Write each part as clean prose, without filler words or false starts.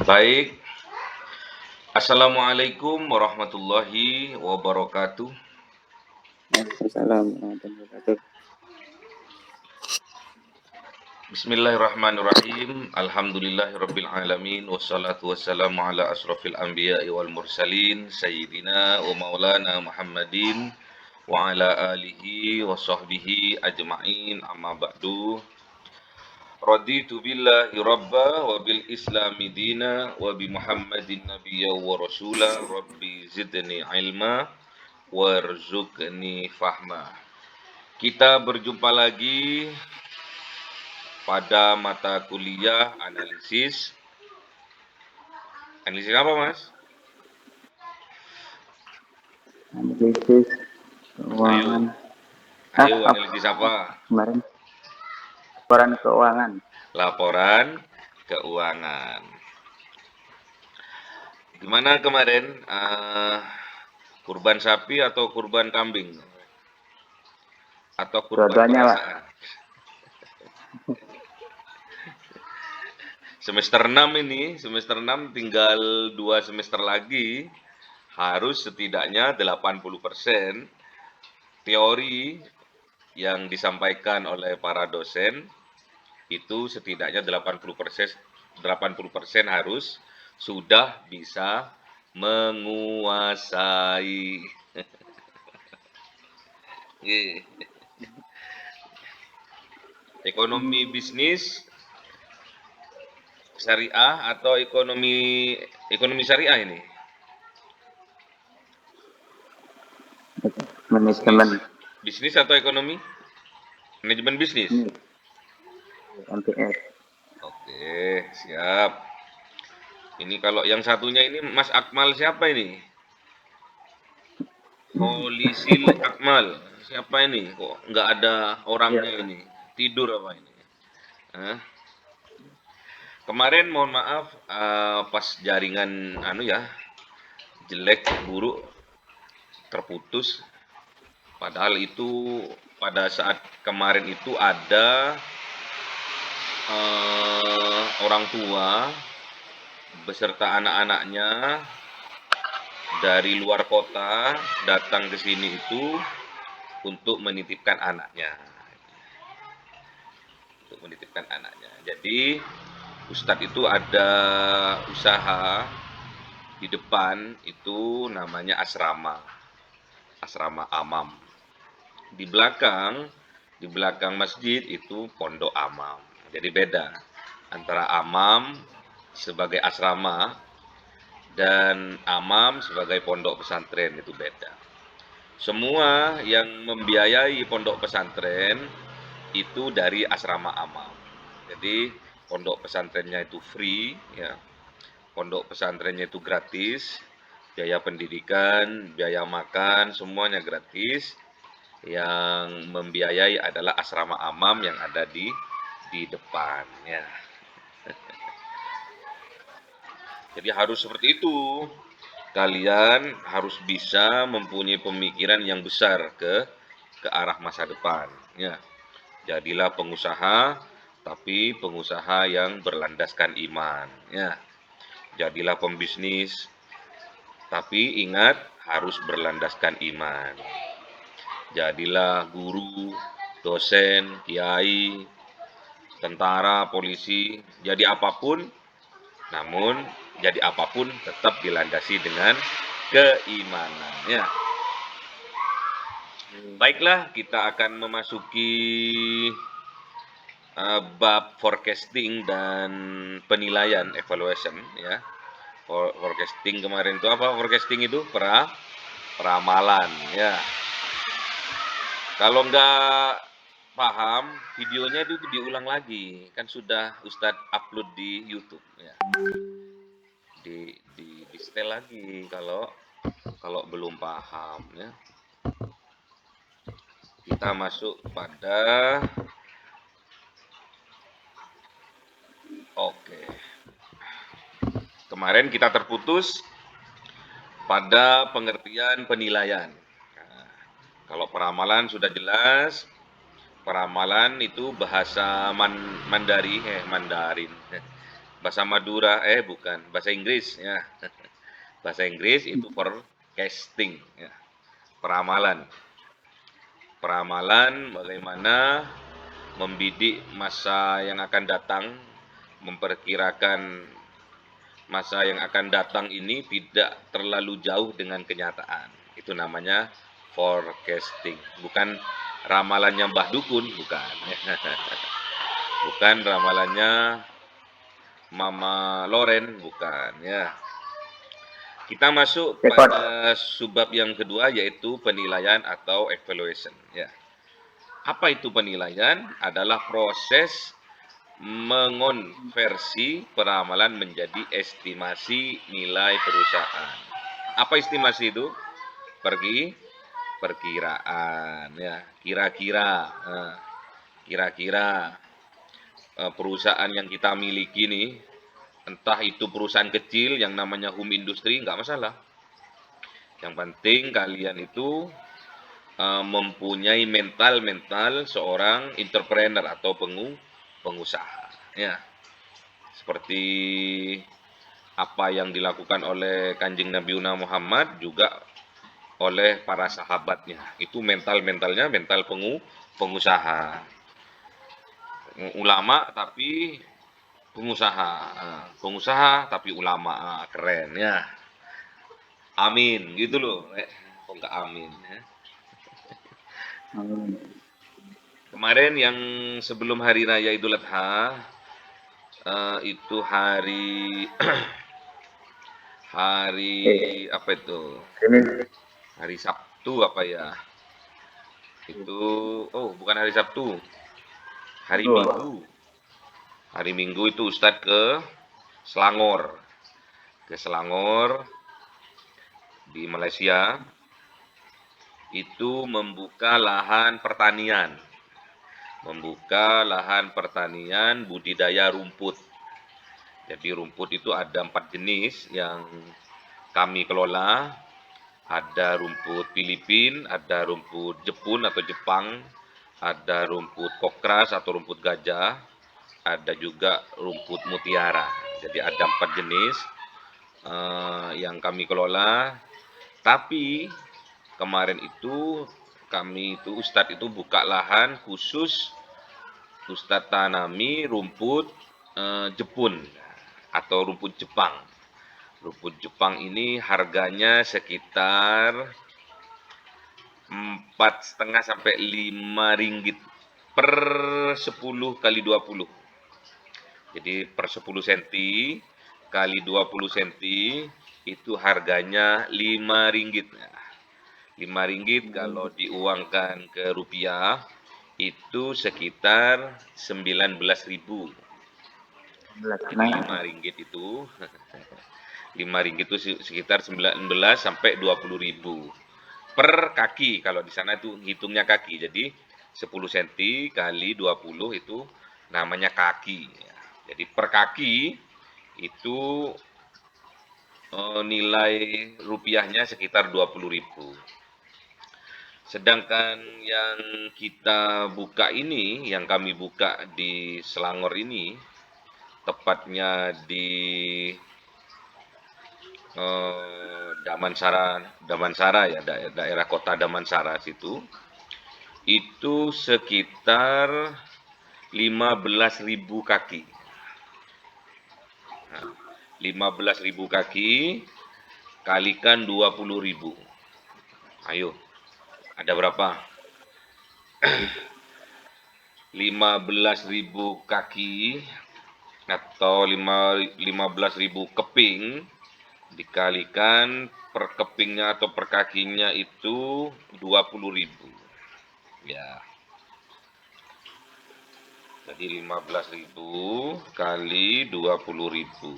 Baik, Assalamualaikum warahmatullahi wabarakatuh. Waalaikumsalam warahmatullahi wabarakatuh. Bismillahirrahmanirrahim. Alhamdulillahirabbil alamin wassalatu wassalamu ala asrofil anbiya'i wal mursalin sayyidina wa maulana Muhammadin wa ala alihi wa sahbihi ajma'in amma ba'du. Raditu billahi rabba wa bil islami dina wa bi Muhammadin nabiyya wa rasula rabbi zidni ilma warzuqni fahma. Kita berjumpa lagi pada mata kuliah analisis. Analisis apa, Mas? Analisis keuangan. Ayo analisis apa? Kemarin laporan keuangan. Laporan keuangan. Gimana kemarin? Kurban sapi atau kurban kambing? Atau kurban Dua-duanya, Pak. perasaan? Semester 6 ini, semester 6 tinggal 2 semester lagi, harus setidaknya 80% teori yang disampaikan oleh para dosen itu setidaknya 80% harus sudah bisa menguasai. Ekonomi bisnis syariah atau ekonomi syariah ini? Manajemen. Bisnis atau ekonomi? Manajemen bisnis. MPS. Oke, siap. Ini kalau yang satunya ini Mas Akmal siapa ini? Polisi Akmal. Siapa ini? Kok nggak ada orangnya ini? Tidur apa ini? Kemarin mohon maaf pas jaringan jelek, buruk, terputus. Padahal itu pada saat kemarin itu ada orang tua beserta anak-anaknya dari luar kota datang ke sini itu untuk menitipkan anaknya. Jadi Ustadz itu ada usaha di depan itu namanya asrama Amam. Di belakang masjid itu pondok Amam. Jadi beda antara Amam sebagai asrama dan Amam sebagai pondok pesantren, itu beda. Semua yang membiayai pondok pesantren itu dari asrama Amam. Jadi pondok pesantrennya itu free, ya. Pondok pesantrennya itu gratis, biaya pendidikan, biaya makan, semuanya gratis. Yang membiayai adalah asrama Amam yang ada di depan, ya. Jadi harus seperti itu. Kalian harus bisa mempunyai pemikiran yang besar ke arah masa depan, ya. Jadilah pengusaha, tapi pengusaha yang berlandaskan iman, ya. Jadilah pembisnis, tapi ingat harus berlandaskan iman. Jadilah guru, dosen, kiai, tentara, polisi, jadi apapun, namun jadi apapun tetap dilandasi dengan keimanan, ya. Baiklah, kita akan memasuki bab forecasting dan penilaian, evaluation, ya. Forecasting kemarin itu apa? Forecasting itu peramalan, ya. Kalau nggak paham, videonya itu diulang lagi, kan sudah Ustadz upload di YouTube, ya. Di setel lagi kalau belum paham, ya. Kita masuk pada kemarin kita terputus pada pengertian penilaian. Nah, kalau peramalan sudah jelas, peramalan itu bahasa Mandarin. Bahasa Madura, bukan, bahasa Inggris ya. Bahasa Inggris itu forecasting ya. Peramalan. Peramalan bagaimana membidik masa yang akan datang, memperkirakan masa yang akan datang ini tidak terlalu jauh dengan kenyataan. Itu namanya forecasting. Bukan ramalannya Mbah Dukun, bukan. Bukan ramalannya Mama Loren, bukan ya. Kita masuk Rekod. pada subbab yang kedua, yaitu penilaian atau evaluation ya. Apa itu penilaian? Adalah proses mengonversi peramalan menjadi estimasi nilai perusahaan. Apa estimasi itu? Perkiraan ya, kira-kira. Kira-kira perusahaan yang kita miliki nih, entah itu perusahaan kecil yang namanya home industry, nggak masalah. Yang penting kalian itu mempunyai mental seorang entrepreneur atau pengusaha. Ya, seperti apa yang dilakukan oleh Kanjeng Nabi Muhammad juga oleh para sahabatnya. Itu mentalnya mental pengusaha. Ulama tapi pengusaha. Pengusaha tapi ulama. Keren ya. Amin, gitu loh. Kok nggak amin ya. Kemarin yang sebelum hari raya Idul Adha, itu hari apa itu? Hari Sabtu apa ya? Itu bukan hari Sabtu. Hari Minggu. Hari Minggu itu Ustadz ke Selangor. Ke Selangor di Malaysia. Itu membuka lahan pertanian. Membuka lahan pertanian budidaya rumput. Jadi rumput itu ada 4 jenis yang kami kelola. Ada rumput Filipin, ada rumput Jepun atau Jepang, ada rumput kokras atau rumput gajah, ada juga rumput mutiara. Jadi ada 4 jenis yang kami kelola. Tapi kemarin itu Ustadz itu buka lahan khusus Ustadz tanami rumput Jepun atau rumput Jepang. Rumput Jepang ini harganya sekitar 4,5 sampai 5 ringgit per 10 kali 20. Jadi per 10 cm kali 20 cm itu harganya 5 ringgit. 5 ringgit kalau diuangkan ke rupiah itu sekitar 19.000. 5 ringgit itu 5 ringgit itu sekitar 19 sampai 20.000 per kaki. Kalau di sana itu hitungnya kaki. Jadi 10 cm kali 20 itu namanya kaki. Jadi per kaki itu nilai rupiahnya sekitar 20.000. Sedangkan yang kita buka ini, yang kami buka di Selangor ini, tepatnya di Damansara ya, daerah kota Damansara situ, itu sekitar 15.000 kaki. 15.000 kaki kalikan 20.000. Ayo, ada berapa? 15.000 kaki atau 15.000 keping dikalikan per kepingnya atau per kakinya itu 20.000. Ya. Jadi 15.000 kali 20.000.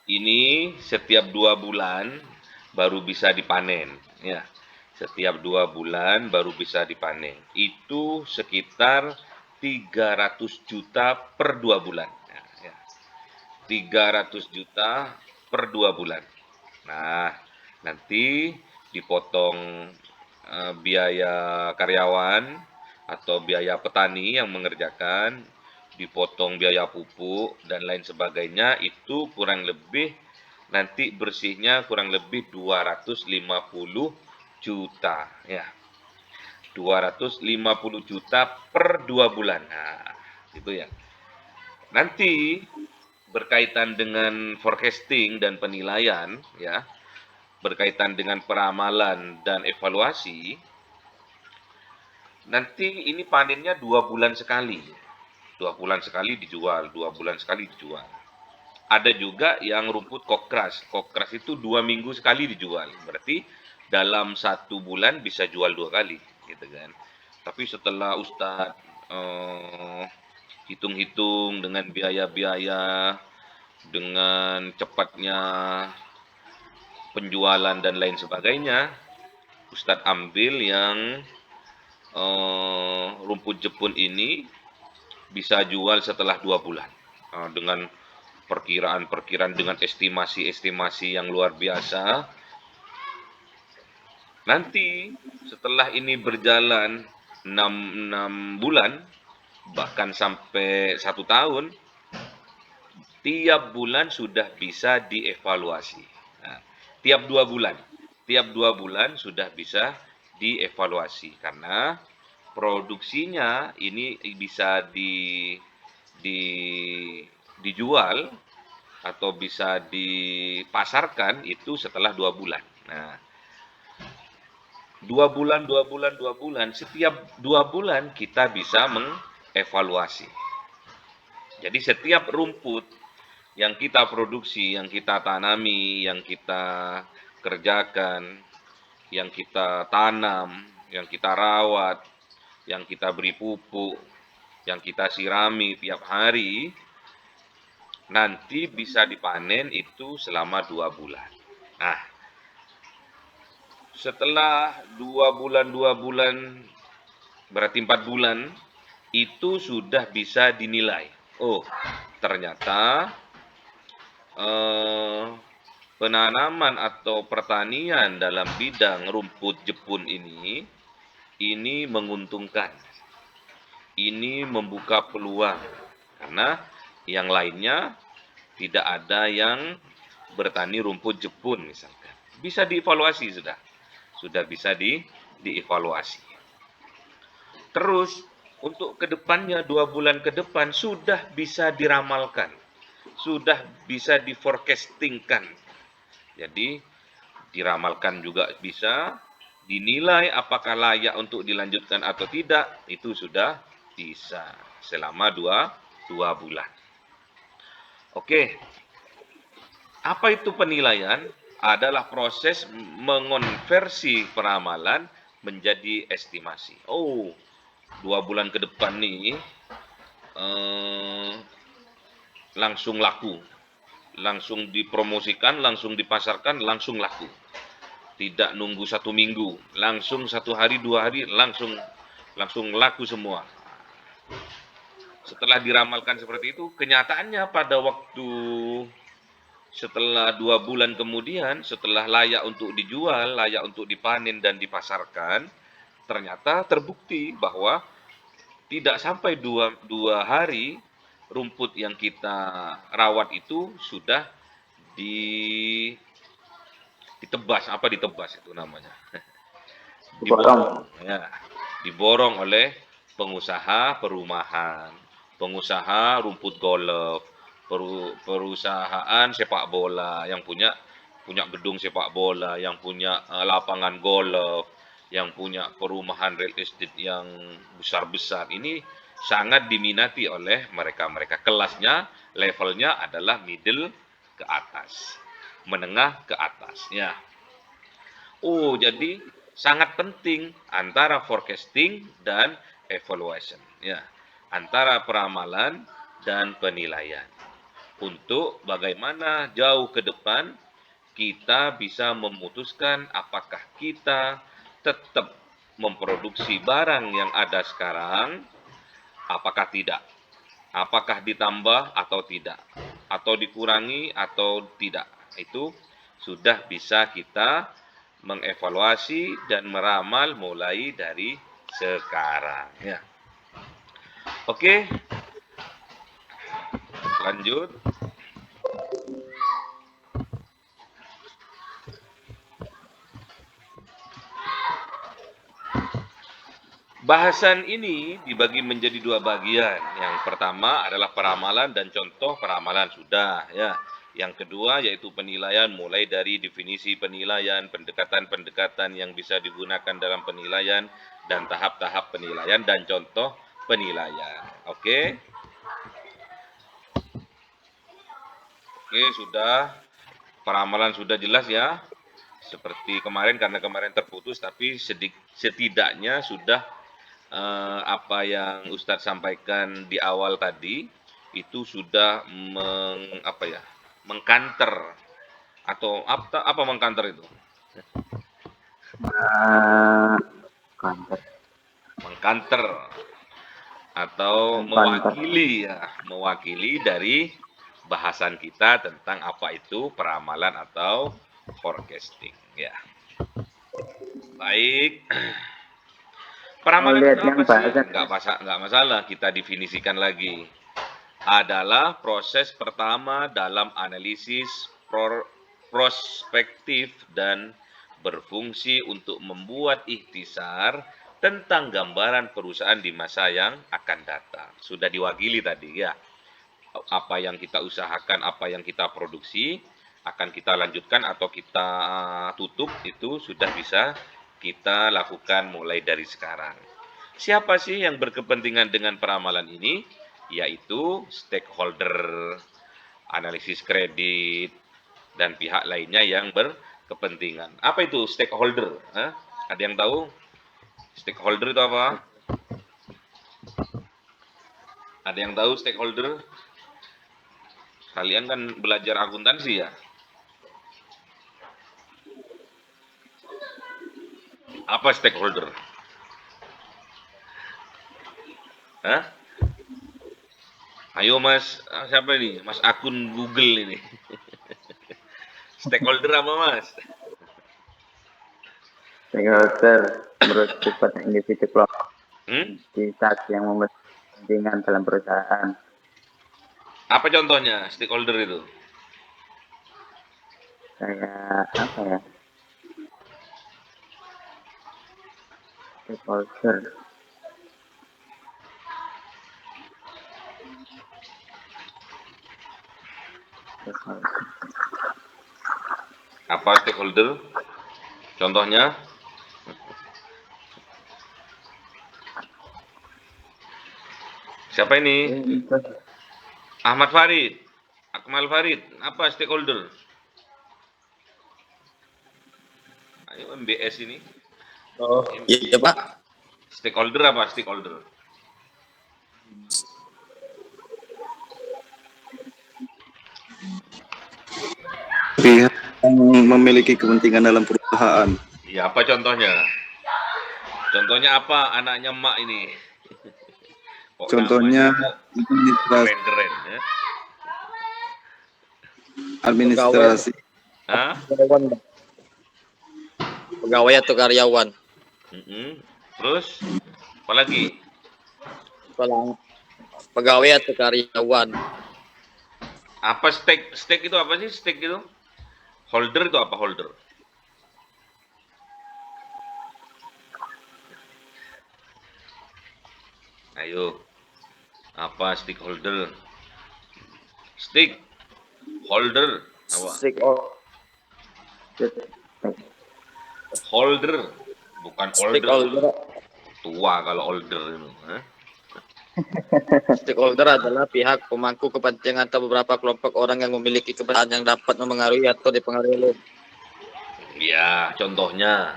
Ini setiap 2 bulan baru bisa dipanen. Ya. Setiap 2 bulan baru bisa dipanen. Itu sekitar 300 juta per 2 bulan. 300 juta per 2 bulan. Nah, nanti dipotong biaya karyawan atau biaya petani yang mengerjakan, dipotong biaya pupuk dan lain sebagainya, itu kurang lebih nanti bersihnya kurang lebih 250 juta ya. 250 juta per 2 bulan. Nah, itu ya. Nanti berkaitan dengan forecasting dan penilaian ya, berkaitan dengan peramalan dan evaluasi, nanti ini panennya 2 bulan sekali. 2 bulan sekali dijual, 2 bulan sekali dijual. Ada juga yang rumput kokras. Kokras itu 2 minggu sekali dijual. Berarti dalam 1 bulan bisa jual 2 kali, gitu kan. Tapi setelah Ustadz hitung-hitung dengan biaya-biaya, dengan cepatnya penjualan dan lain sebagainya, Ustadz ambil yang rumput Jepun ini bisa jual setelah 2 bulan dengan perkiraan-perkiraan, dengan estimasi-estimasi yang luar biasa. Nanti setelah ini berjalan 6 bulan, bahkan sampai 1 tahun, tiap bulan sudah bisa dievaluasi. Nah, tiap 2 bulan sudah bisa dievaluasi karena produksinya ini bisa dijual atau bisa dipasarkan itu setelah 2 bulan. Nah, 2 bulan, setiap 2 bulan kita bisa mengevaluasi. Jadi setiap rumput yang kita produksi, yang kita tanami, yang kita kerjakan, yang kita tanam, yang kita rawat, yang kita beri pupuk, yang kita sirami tiap hari, nanti bisa dipanen itu selama 2 bulan. Nah, setelah 2 bulan, berarti 4 bulan, itu sudah bisa dinilai. Oh, ternyata penanaman atau pertanian dalam bidang rumput Jepun ini menguntungkan. Ini membuka peluang karena yang lainnya tidak ada yang bertani rumput Jepun misalkan. Bisa dievaluasi sudah bisa dievaluasi. Terus untuk kedepannya 2 bulan ke depan sudah bisa diramalkan, sudah bisa diforecastingkan. Jadi diramalkan juga bisa, dinilai apakah layak untuk dilanjutkan atau tidak, itu sudah bisa selama 2 bulan. Oke, apa itu penilaian? Adalah proses mengonversi peramalan menjadi estimasi. Oh, 2 bulan ke depan nih langsung laku, langsung dipromosikan, langsung dipasarkan, langsung laku. Tidak nunggu 1 minggu, langsung 1 hari 2 hari langsung laku semua. Setelah diramalkan seperti itu, kenyataannya pada waktu setelah 2 bulan kemudian, setelah layak untuk dijual, layak untuk dipanen dan dipasarkan, ternyata terbukti bahwa tidak sampai 2 hari rumput yang kita rawat itu sudah ditebas. Apa ditebas itu namanya? Diborong. Ya, diborong oleh pengusaha perumahan, pengusaha rumput golf, perusahaan sepak bola yang punya gedung sepak bola, yang punya lapangan golf, yang punya perumahan real estate yang besar-besar. Ini sangat diminati oleh mereka. Kelasnya, levelnya adalah middle ke atas, menengah ke atas. Ya. Oh, jadi sangat penting antara forecasting dan evaluation. Ya, antara peramalan dan penilaian. Untuk bagaimana jauh ke depan kita bisa memutuskan apakah kita tetap memproduksi barang yang ada sekarang, apakah tidak, apakah ditambah atau tidak, atau dikurangi atau tidak. Itu sudah bisa kita mengevaluasi dan meramal mulai dari sekarang. Ya. Oke, lanjut. Bahasan ini dibagi menjadi dua bagian. Yang pertama adalah peramalan dan contoh peramalan sudah ya. Yang kedua yaitu penilaian mulai dari definisi penilaian, pendekatan-pendekatan yang bisa digunakan dalam penilaian dan tahap-tahap penilaian dan contoh penilaian. Oke. Oke, sudah. Peramalan sudah jelas ya. Seperti kemarin karena kemarin terputus tapi setidaknya sudah apa yang Ustadz sampaikan di awal tadi itu sudah mengkanter atau apa mengkanter itu? Kantor. Mengkanter atau mewakili dari bahasan kita tentang apa itu peramalan atau forecasting ya. Baik. Peramalan itu apa sih? Nggak masalah, kita definisikan lagi. Adalah proses pertama dalam analisis prospektif dan berfungsi untuk membuat ikhtisar tentang gambaran perusahaan di masa yang akan datang. Sudah diwakili tadi ya. Apa yang kita usahakan, apa yang kita produksi, akan kita lanjutkan atau kita tutup, itu sudah bisa kita lakukan mulai dari sekarang. Siapa sih yang berkepentingan dengan peramalan ini? Yaitu stakeholder, analisis kredit, dan pihak lainnya yang berkepentingan. Apa itu stakeholder? Ada yang tahu? Stakeholder itu apa? Ada yang tahu stakeholder? Kalian kan belajar akuntansi ya? Apa stakeholder? Hah? Ayo Mas, siapa ini? Mas akun Google ini. Stakeholder apa Mas? Stakeholder menurut sifat individu kelompok entitas yang memiliki kepentingan dalam perusahaan. Apa contohnya stakeholder itu? Kayak apa ya? Stakeholder. Apa stakeholder? Contohnya? Siapa ini? Ahmad Farid. Akmal Farid. Apa stakeholder? Ayo MBS ini. Oh, iya Pak. Stakeholder apa stakeholder? Pihak yang memiliki kepentingan dalam perusahaan. Ya, apa contohnya? Contohnya apa anaknya Mak ini? Contohnya administrasi. Keren ya. Administrasi. Hah? Pegawai atau karyawan. Terus apa lagi? Pegawai atau karyawan. Apa stake? Stake itu apa sih? Stake itu? Holder itu apa holder? Ayo. Apa stakeholder? Stake holder apa? Holder bukan holder. Tua kalau holder itu. Stakeholder adalah pihak pemangku kepentingan atau beberapa kelompok orang yang memiliki kepentingan yang dapat memengaruhi atau dipengaruhi oleh. Ya, contohnya.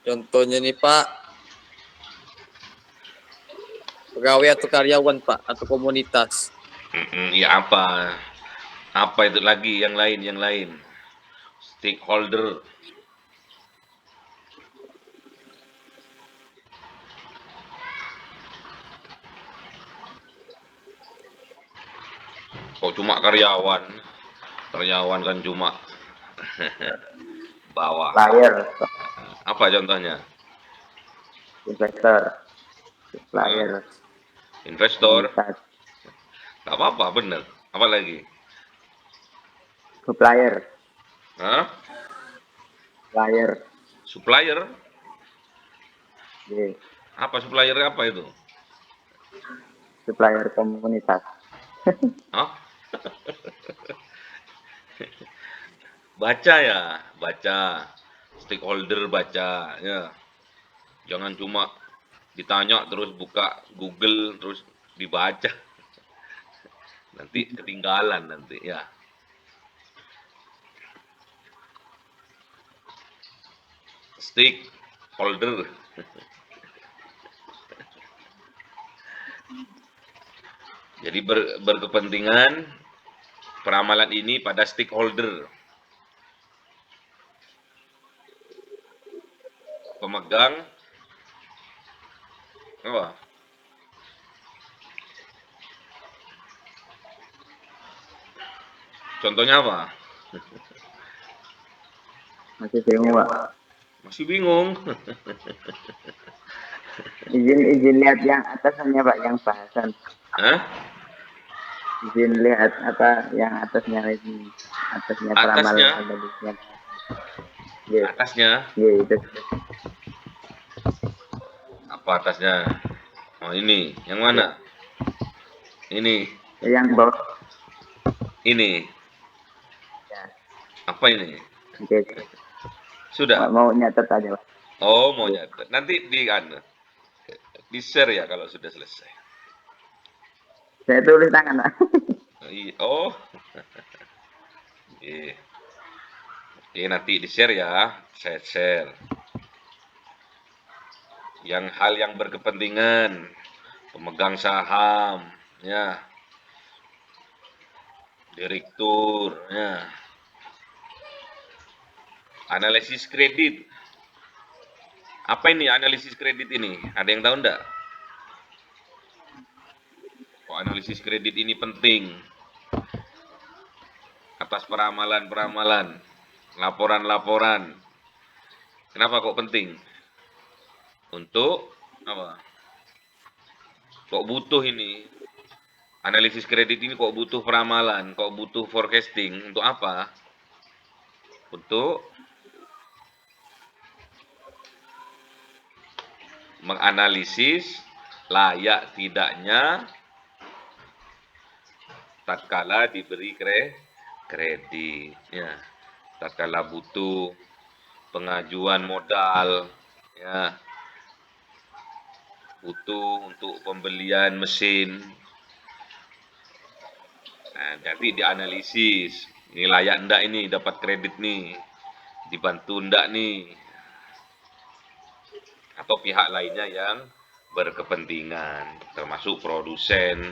Contohnya nih Pak, pegawai atau karyawan Pak, atau komunitas. Ya apa? Apa itu lagi yang lain? Stakeholder. Kok cuma karyawan? Karyawan kan cuma bawah. Supplier. Apa contohnya? Investor. Supplier. Investor. komunitas, Gak apa-apa, bener. Apa lagi? supplier, Hah? supplier, Supplier? Ye, Apa supplier apa itu? supplier komunitas. Hah? Baca ya, baca. Stakeholder baca, ya. Jangan cuma ditanya terus buka Google terus dibaca. Nanti ketinggalan nanti ya. Stakeholder. Jadi berkepentingan peramalan ini pada stakeholder. Pemegang apa? Contohnya apa? Masih bingung, Pak. Masih bingung. Izin lihat yang atasnya, Pak, yang bahasan. Hah? Izin lihat apa yang atasnya ini. Atasnya Atasnya? peramalan analisisnya. Ye, Atasnya? ye, itu. Apa atasnya? Oh ini, yang mana? Ini, Yang bawah. ini. Ya, Apa ini? oke. Sudah? Mau nyatet aja, Pak. Oh, mau nyatet. Nanti di share ya kalau sudah selesai. Saya tulis tangan, Pak. Oh. Oke. Oke, nanti di share ya. Saya share. Hal yang berkepentingan, pemegang saham, ya, direktur, ya. Analisis kredit. Apa ini analisis kredit ini? Ada yang tahu enggak? Kok analisis kredit ini penting? Atas peramalan-peramalan, laporan-laporan. Kenapa kok penting? Untuk apa? Kok butuh ini? Analisis kredit ini kok butuh peramalan, kok butuh forecasting? Untuk apa? Untuk menganalisis layak tidaknya tatkala diberi kredit, ya. Tatkala butuh pengajuan modal, ya. Butuh untuk pembelian mesin. Nah, nanti dianalisis, ini layak enggak ini dapat kredit nih, dibantu enggak nih, atau pihak lainnya yang berkepentingan, termasuk produsen,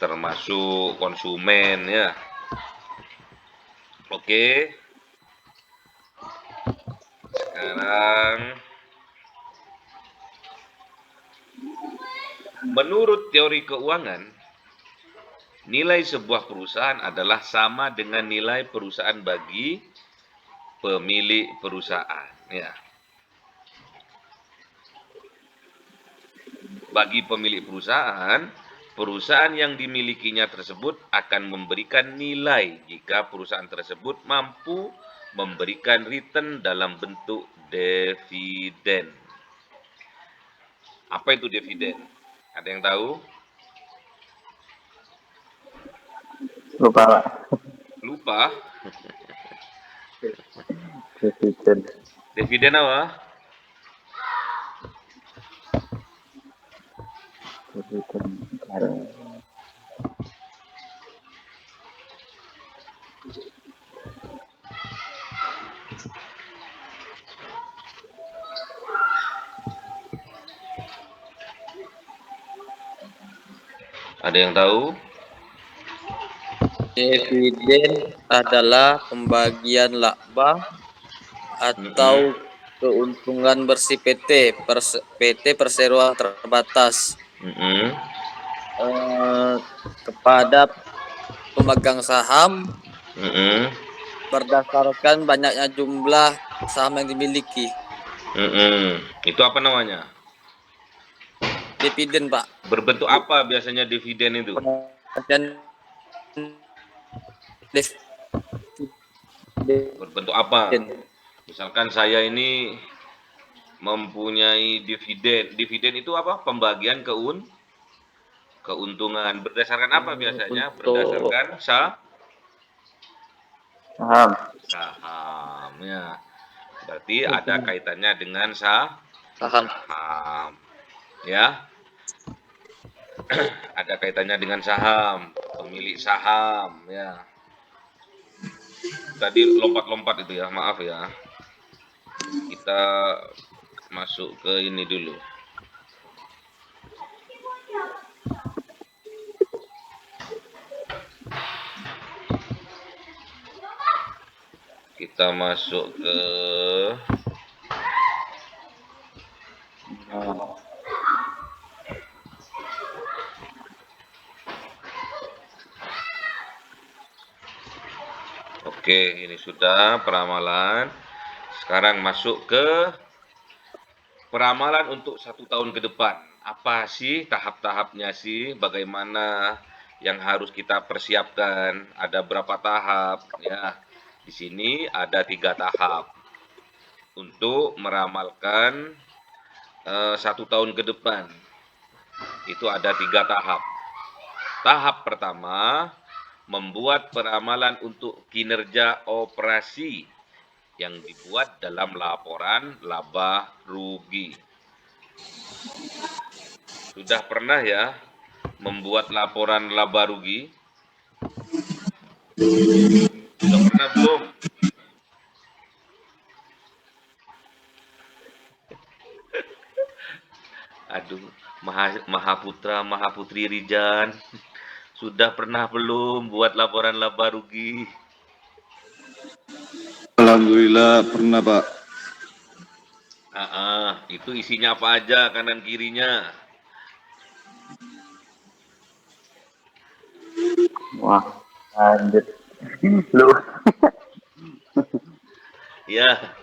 termasuk konsumen, ya. Oke. Sekarang, menurut teori keuangan, nilai sebuah perusahaan adalah sama dengan nilai perusahaan bagi pemilik perusahaan, ya. Bagi pemilik perusahaan, perusahaan yang dimilikinya tersebut akan memberikan nilai jika perusahaan tersebut mampu memberikan return dalam bentuk dividen. Apa itu dividen? Ada yang tahu? Lupa, Pak. Lupa? Dividen. Dividen apa? Dividen. Ada yang tahu? Dividen adalah pembagian laba atau keuntungan bersih PT perseroan terbatas kepada pemegang saham berdasarkan banyaknya jumlah saham yang dimiliki. Itu apa namanya? dividen, Pak. Berbentuk apa biasanya dividen itu? Dan Berbentuk apa? Misalkan saya ini mempunyai dividen. Dividen itu apa? Pembagian keuntungan. Berdasarkan apa biasanya? untuk Berdasarkan Paham. saham. Ya. Berarti ada kaitannya dengan saham. saham. Ya. Ada kaitannya dengan saham, pemilik saham. Ya. Tadi lompat-lompat itu ya, maaf ya. Kita masuk ke ini dulu. Kita masuk ke Oke, ini sudah peramalan. Sekarang masuk ke peramalan untuk 1 tahun ke depan. Apa sih tahap-tahapnya sih? Bagaimana yang harus kita persiapkan? Ada berapa tahap? Ya, di sini ada 3 tahap untuk meramalkan 1 tahun ke depan. Itu ada 3 tahap. Tahap pertama, membuat peramalan untuk kinerja operasi yang dibuat dalam laporan laba rugi. Sudah pernah ya membuat laporan laba rugi? Sudah pernah belum? Aduh, Mahaputra, Mahaputri Rijan. Sudah pernah belum buat laporan laba rugi? Alhamdulillah pernah Pak. Itu isinya apa aja kanan kirinya? Wah, lanjut. Lu. Ya,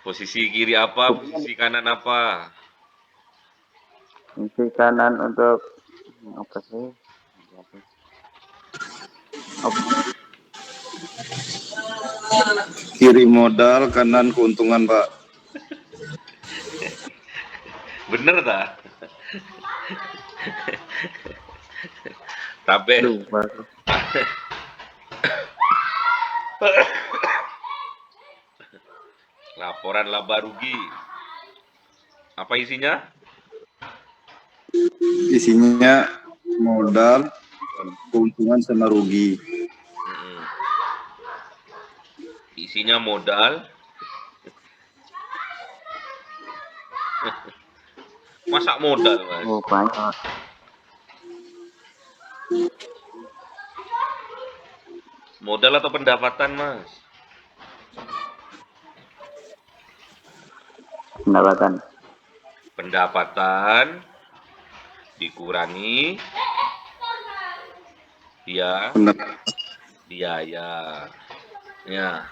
posisi kiri apa, posisi kanan apa? Sisi kanan untuk apa sih? Kiri modal, kanan keuntungan Pak. Bener tak? Tapi Lupa. laporan laba rugi. Apa isinya? Isinya modal, keuntungan sama rugi. Isinya modal. Masa modal, Mas? Oh, banyak. Modal atau pendapatan, Mas? Pendapatan. Pendapatan dikurangi biaya. Ya.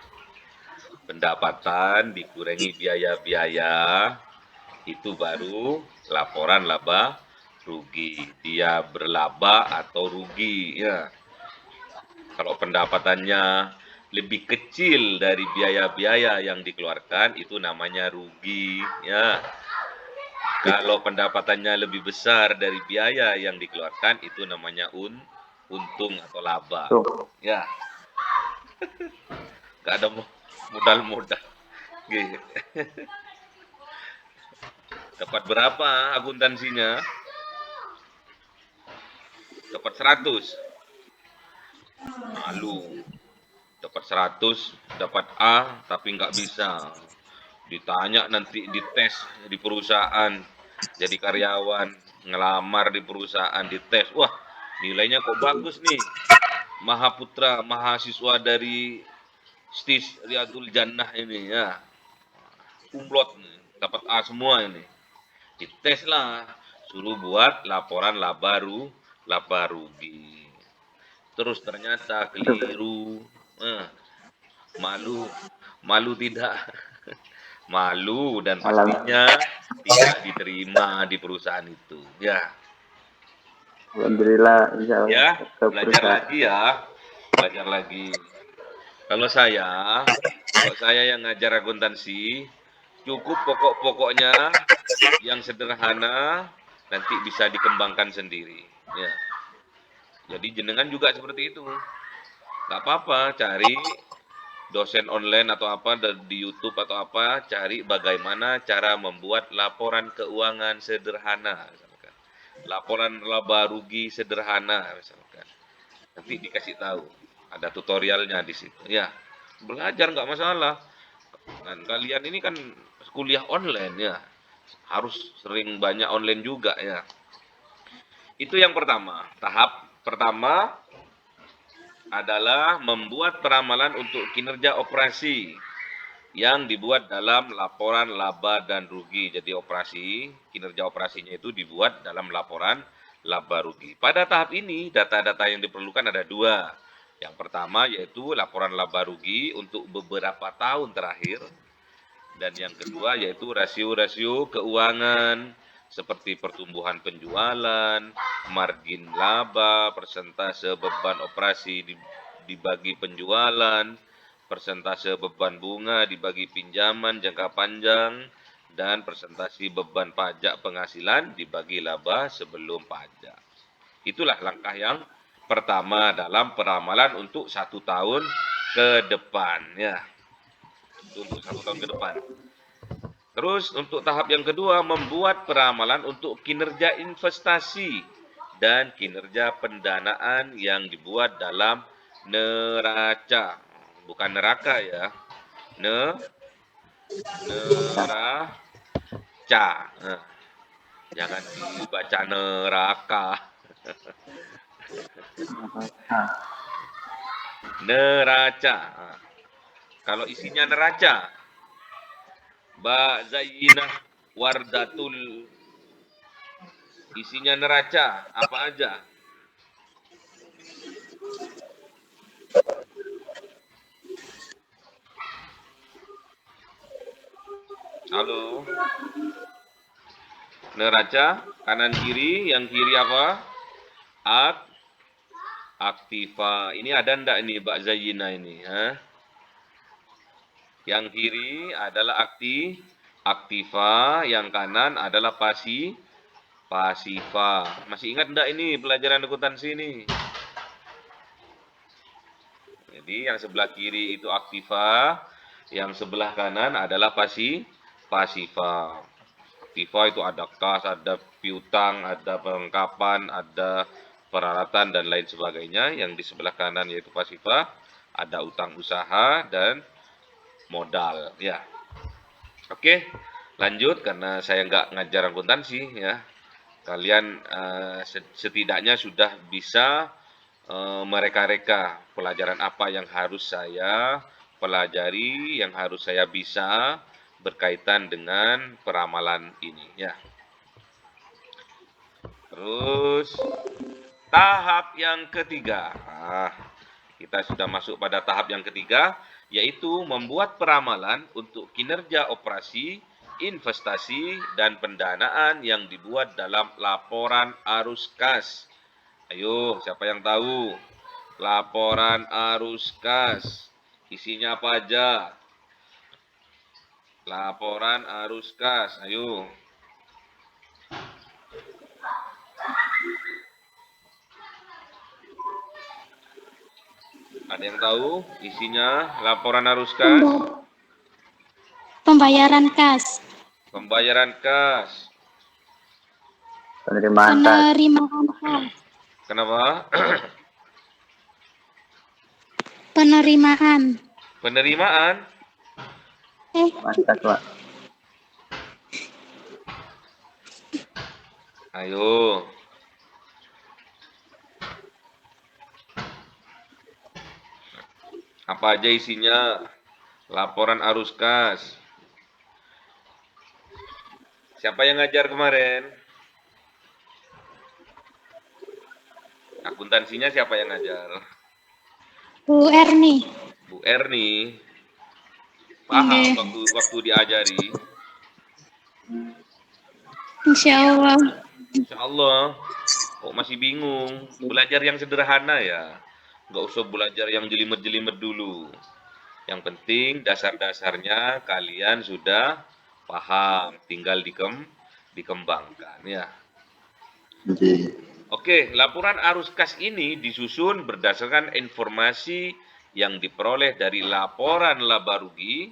Pendapatan dikurangi biaya-biaya, itu baru laporan laba rugi. Dia berlaba atau rugi, ya. Kalau pendapatannya lebih kecil dari biaya-biaya yang dikeluarkan, itu namanya rugi, ya. Kalau pendapatannya lebih besar dari biaya yang dikeluarkan, itu namanya untung atau laba. Tuh. Ya. Gak ada modal-modal. Gitu. Dapat berapa akuntansinya? Dapat 100. Malu. Dapat 100, dapat A, tapi nggak bisa. Ditanya nanti dites di perusahaan, jadi karyawan, ngelamar di perusahaan, dites. Wah, nilainya kok bagus nih. Mahaputra, mahasiswa dari STIS Riyadul Jannah ini, ya. Kumlot, dapat A semua ini. Dites lah, suruh buat laporan laba rugi. Terus ternyata keliru. Malu tidak. malu dan Alam. pastinya tidak diterima di perusahaan itu. Ya, Alhamdulillah, insya Allah ya, ke belajar perusahaan. lagi ya, belajar lagi. Kalau saya yang ngajar akuntansi, cukup pokok-pokoknya yang sederhana, nanti bisa dikembangkan sendiri. Ya, jadi jenengan juga seperti itu. Nggak apa-apa, cari dosen online atau apa di YouTube atau apa, cari bagaimana cara membuat laporan keuangan sederhana, misalkan. Laporan laba rugi sederhana, misalkan. Nanti dikasih tahu, ada tutorialnya di situ. Ya, belajar nggak masalah. Dan kalian ini kan kuliah online ya, harus sering banyak online juga ya. Itu yang pertama. Tahap pertama adalah membuat peramalan untuk kinerja operasi yang dibuat dalam laporan laba dan rugi. Jadi kinerja operasinya itu dibuat dalam laporan laba rugi. Pada tahap ini, data-data yang diperlukan ada dua. Yang pertama yaitu laporan laba rugi untuk beberapa tahun terakhir. Dan yang kedua yaitu rasio-rasio keuangan seperti pertumbuhan penjualan, margin laba, persentase beban operasi dibagi penjualan, persentase beban bunga dibagi pinjaman jangka panjang, dan persentase beban pajak penghasilan dibagi laba sebelum pajak. Itulah langkah yang pertama dalam peramalan untuk 1 tahun ke depan. Ya, untuk 1 tahun ke depan. Terus untuk tahap yang kedua, membuat peramalan untuk kinerja investasi dan kinerja pendanaan yang dibuat dalam neraca. Bukan neraka ya. Neraca. Nah, jangan dibaca neraka. Neraca. Nah, kalau isinya neraca, Mbak Zainah Wardatul, isinya neraca apa aja? Halo. Neraca kanan kiri, yang kiri apa? Aktiva. Ini ada ndak ini Mbak Zainah ini? Yang kiri adalah aktiva, yang kanan adalah pasiva. Masih ingat ndak ini pelajaran akuntansi ini? Jadi yang sebelah kiri itu aktiva, yang sebelah kanan adalah pasiva. Aktiva itu ada kas, ada piutang, ada perlengkapan, ada peralatan dan lain sebagainya. Yang di sebelah kanan yaitu pasiva, ada utang usaha dan modal. Ya, oke, lanjut karena saya nggak ngajar akuntansi ya. Kalian setidaknya sudah bisa mereka-reka pelajaran apa yang harus saya pelajari, yang harus saya bisa berkaitan dengan peramalan ini ya. Terus tahap yang ketiga. Kita sudah masuk pada tahap yang ketiga, yaitu membuat peramalan untuk kinerja operasi, investasi, dan pendanaan yang dibuat dalam laporan arus kas. Ayo, siapa yang tahu? Laporan arus kas. Isinya apa aja? Laporan arus kas. Ayo. Ada yang tahu isinya laporan arus kas? Pembayaran kas. Pembayaran kas. Penerimaan tas. Penerimaan kas. Kenapa? Penerimaan. Penerimaan. Mantap, Pak. Ayo. Apa aja isinya? Laporan arus kas. Siapa yang ngajar kemarin? Akuntansinya siapa yang ngajar? Bu Erni. Bu Erni. Paham Nggih. waktu diajari? Insyaallah. Insya Allah. Kok masih bingung? Belajar yang sederhana ya. Nggak usah belajar yang jelimet-jelimet dulu. Yang penting dasar-dasarnya kalian sudah paham, tinggal dikembangkan ya. Nggih. Oke, laporan arus kas ini disusun berdasarkan informasi yang diperoleh dari laporan laba rugi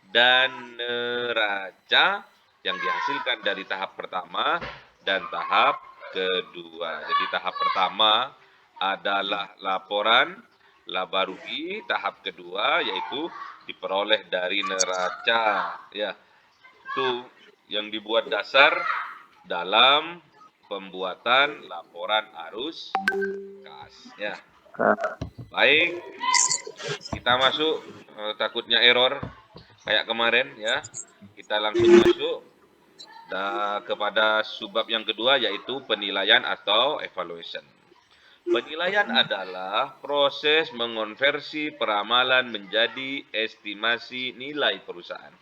dan neraca yang dihasilkan dari tahap pertama dan tahap kedua. Jadi tahap pertama adalah laporan laba rugi, tahap kedua yaitu diperoleh dari neraca. Ya, itu yang dibuat dasar dalam pembuatan laporan arus kas. Ya, baik. Kita masuk. Takutnya error kayak kemarin ya. Kita langsung masuk kepada subbab yang kedua yaitu penilaian atau evaluation. Penilaian adalah proses mengonversi peramalan menjadi estimasi nilai perusahaan.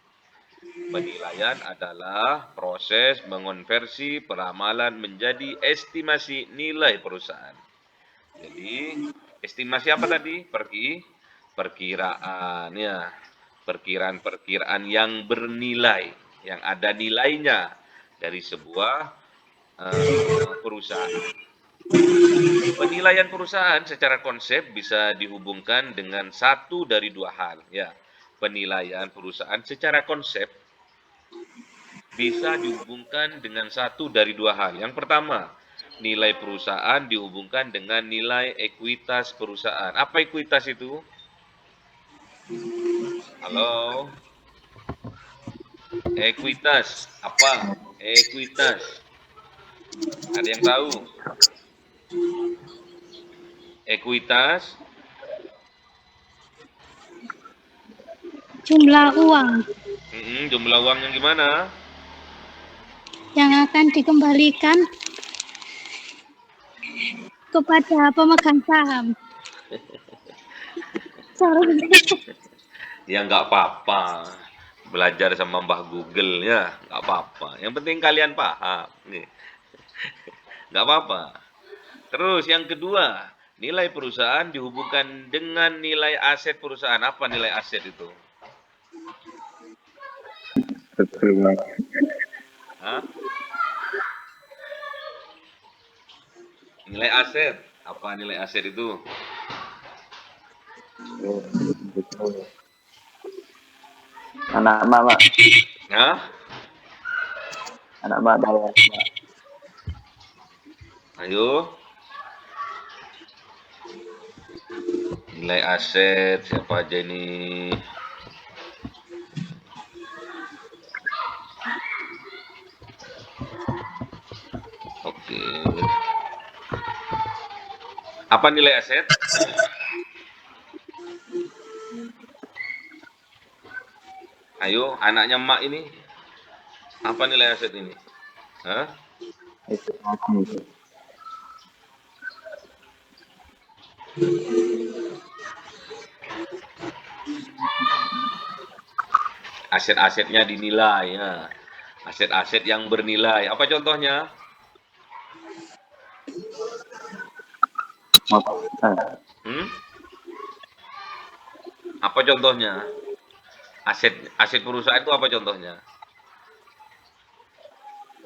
Penilaian adalah proses mengonversi peramalan menjadi estimasi nilai perusahaan. Jadi, estimasi apa tadi? Perkiraan ya. Perkiraan-perkiraan yang bernilai, yang ada nilainya dari sebuah perusahaan. Penilaian perusahaan secara konsep bisa dihubungkan dengan satu dari dua hal ya. Penilaian perusahaan secara konsep bisa dihubungkan dengan satu dari dua hal. Yang pertama, nilai perusahaan dihubungkan dengan nilai ekuitas perusahaan. Apa ekuitas itu? Halo? Ekuitas. Apa? Ekuitas. Ada yang tahu? Ekuitas Jumlah uang jumlah uang yang gimana? yang akan dikembalikan kepada pemegang saham. Sorry. Ya nggak apa-apa. Belajar sama Mbah Google ya, nggak apa-apa. Yang penting kalian paham. Nih. Nggak apa-apa. Terus yang kedua, nilai perusahaan dihubungkan dengan nilai aset perusahaan. Apa nilai aset itu? Betul, Mas. Hah? Nilai aset. Apa nilai aset itu? Betul. Anak mama, Hah? anak mama bayar. Ayo. Nilai aset siapa aja ini? Oke. Apa nilai aset? Ayo, anaknya emak ini. Apa nilai aset ini? Hah? Itu lagi. Aset-asetnya dinilai ya. Aset-aset yang bernilai. Apa contohnya? Hmm? Apa contohnya? Aset perusahaan itu apa contohnya?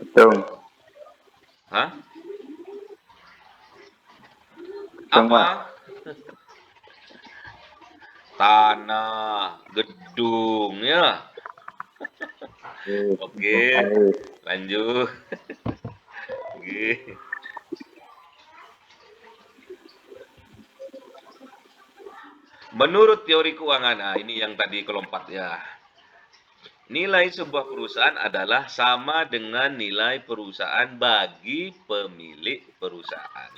Betul. Hah? Betul, Apa? Mas. Tanah, gedung ya. Oke, lanjut. Oke. Menurut teori keuangan, nah ini yang tadi kelompat ya. Nilai sebuah perusahaan adalah sama dengan nilai perusahaan bagi pemilik perusahaan.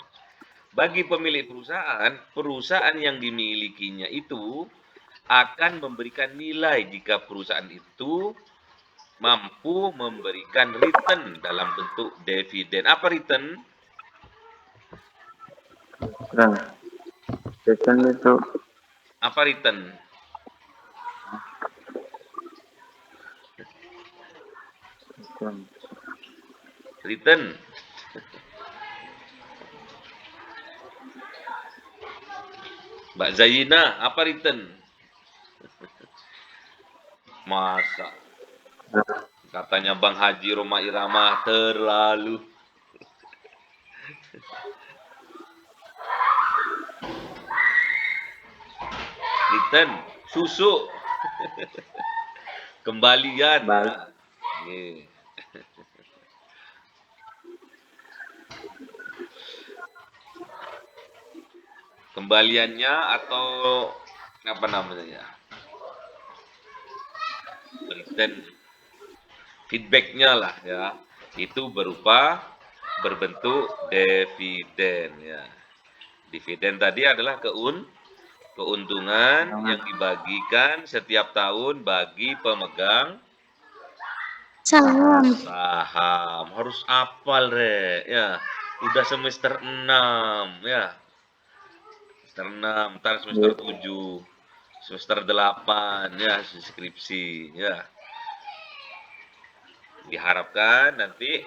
Bagi pemilik perusahaan, perusahaan yang dimilikinya itu akan memberikan nilai jika perusahaan itu mampu memberikan return dalam bentuk dividen. Apa return? Keren. Return itu Apa return? Return. Mbak Zaina, apa return? Masa katanya Bang Haji Roma Irama terlalu. Return, susu. Kembalian. Nih. Kembaliannya atau apa namanya? Return. Feedbacknya lah ya. Itu berbentuk dividen ya. Dividen tadi adalah keuntungan yang dibagikan setiap tahun bagi pemegang Saham. Harus hafal, Re. Ya, udah semester 6 ya. Semester 6, ntar semester 7, semester 8 ya, skripsi ya. Diharapkan nanti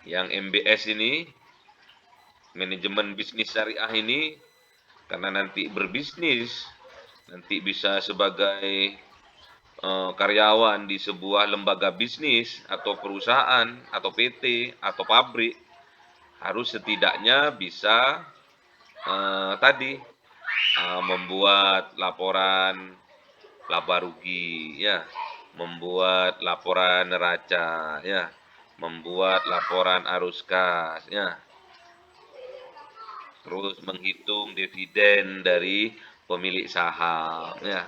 yang MBS ini, manajemen bisnis syariah ini, karena nanti berbisnis, nanti bisa sebagai karyawan di sebuah lembaga bisnis atau perusahaan atau PT atau pabrik, harus setidaknya bisa membuat laporan laba rugi ya, membuat laporan neraca ya, membuat laporan arus kas ya, terus menghitung dividen dari pemilik saham ya.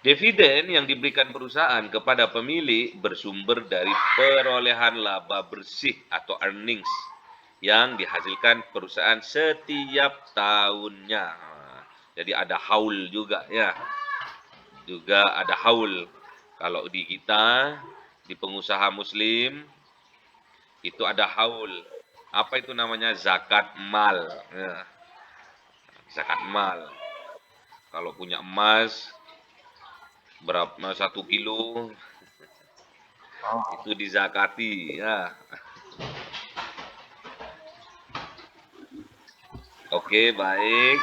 Dividen yang diberikan perusahaan kepada pemilik bersumber dari perolehan laba bersih atau earnings yang dihasilkan perusahaan setiap tahunnya. Jadi ada haul juga ya. Juga ada haul. Kalau di kita, di pengusaha muslim, itu ada haul. Apa itu namanya? Zakat mal. Ya. Zakat mal. Kalau punya emas, berapa 1 kilo itu dizakati ya. Oke, baik.